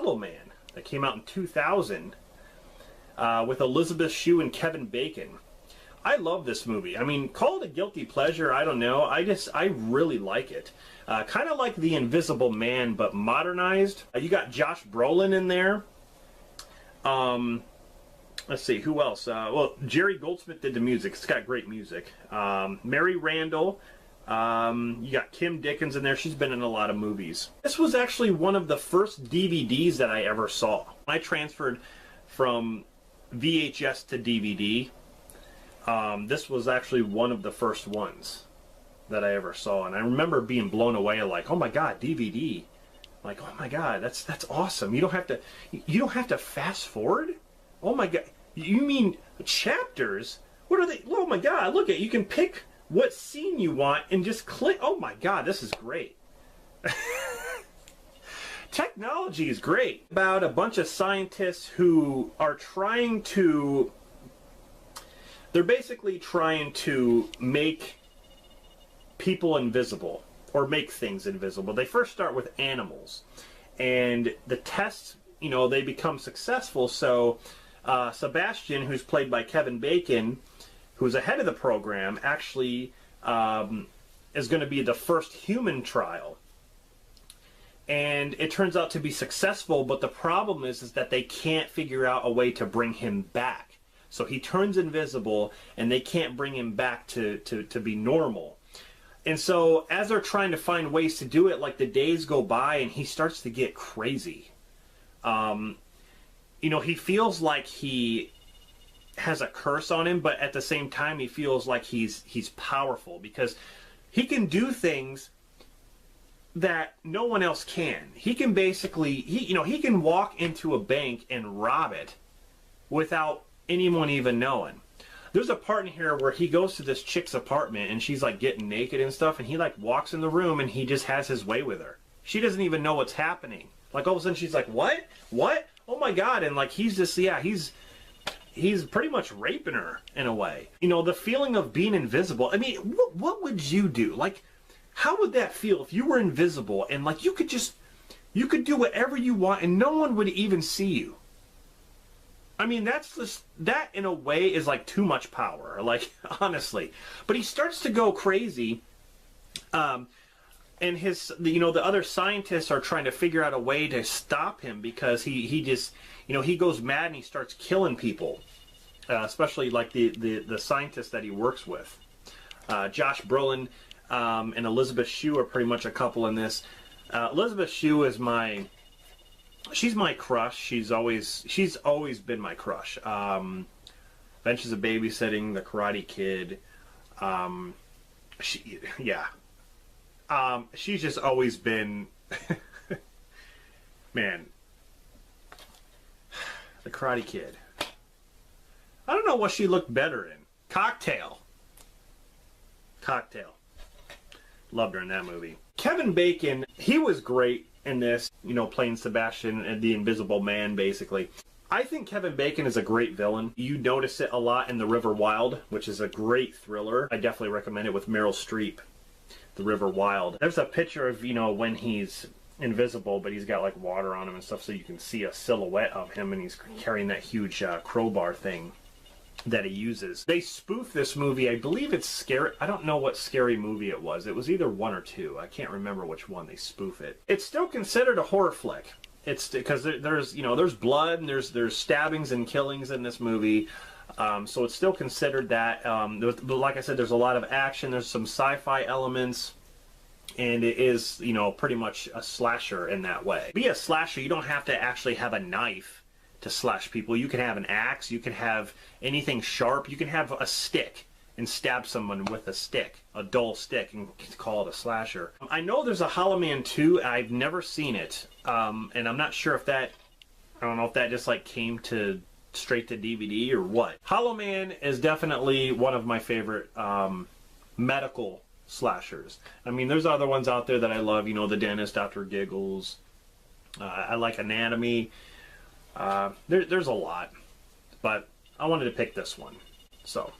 Invisible Man that came out in 2000 with Elizabeth Shue and Kevin Bacon. I love this movie. I mean, call it a guilty pleasure, I don't know. I really like it. Kind of like The Invisible Man, but modernized. You got Josh Brolin in there. Let's see, who else? Well, Jerry Goldsmith did the music. It's got great music. Mary Randall. You got Kim Dickens in there. She's been in a lot of movies. This was actually one of the first DVDs that I ever saw. I transferred from VHS to DVD. This was actually one of the first ones that I ever saw, and I remember being blown away, like, oh my god, DVD. Like, oh my god, that's awesome. You don't have to fast forward? Oh my god. You mean chapters? What are they? Oh my god, look at, you can pick what scene you want and just click. Oh my god, this is great. Technology is great. About a bunch of scientists who are trying to, they're basically trying to make people invisible, or make things invisible. They first start with animals, and the tests, you know, they become successful. So Sebastian, who's played by Kevin Bacon, who's ahead of the program, actually is going to be the first human trial. And it turns out to be successful, but the problem is that they can't figure out a way to bring him back. So he turns invisible, and they can't bring him back to be normal. And so as they're trying to find ways to do it, like, the days go by, and he starts to get crazy. You know, he feels like he has a curse on him, but at the same time he feels like he's powerful, because he can do things that no one else can. He can basically, he can walk into a bank and rob it without anyone even knowing. There's a part in here where he goes to this chick's apartment, and she's like getting naked and stuff, and he like walks in the room, and he just has his way with her. She doesn't even know what's happening. Like, all of a sudden she's like, what? Oh my god. And like, he's just, yeah, he's pretty much raping her in a way. You know, the feeling of being invisible. I mean, what would you do? Like, how would that feel if you were invisible and like you could do whatever you want and no one would even see you? I mean, that's just, that in a way is like too much power, like, honestly. But he starts to go crazy, and the other scientists are trying to figure out a way to stop him, because he just, he goes mad and he starts killing people, especially like the scientists that he works with. Josh Brolin and Elizabeth Shue are pretty much a couple in this. Elizabeth Shue is she's my crush. She's always been my crush. Adventures of Babysitting, The Karate Kid. She's just always been, man, The Karate Kid. I don't know what she looked better in. Cocktail. Loved her in that movie. Kevin Bacon, he was great in this, playing Sebastian and the Invisible Man, basically. I think Kevin Bacon is a great villain. You notice it a lot in The River Wild, which is a great thriller. I definitely recommend it, with Meryl Streep, The River Wild. There's a picture of, when he's invisible, but he's got like water on him and stuff, so you can see a silhouette of him, and he's carrying that huge crowbar thing that he uses. They spoof this movie. I believe it's Scary. I don't know what Scary Movie it was. It was either 1 or 2. I can't remember which one they spoof it. It's still considered a horror flick. It's because there's blood and there's stabbings and killings in this movie. So it's still considered that. But like I said, there's a lot of action. There's some sci-fi elements. And it is, pretty much a slasher in that way. Be a slasher, you don't have to actually have a knife to slash people. You can have an axe, you can have anything sharp, you can have a stick and stab someone with a stick, a dull stick, and call it a slasher. I know there's a Hollow Man 2, I've never seen it, and I'm not sure if that, I don't know if that just like came to straight to DVD or what. Hollow Man is definitely one of my favorite medical slashers. I mean, there's other ones out there that I love, The Dentist, Dr. Giggles, I like Anatomy. There's a lot, but I wanted to pick this one. So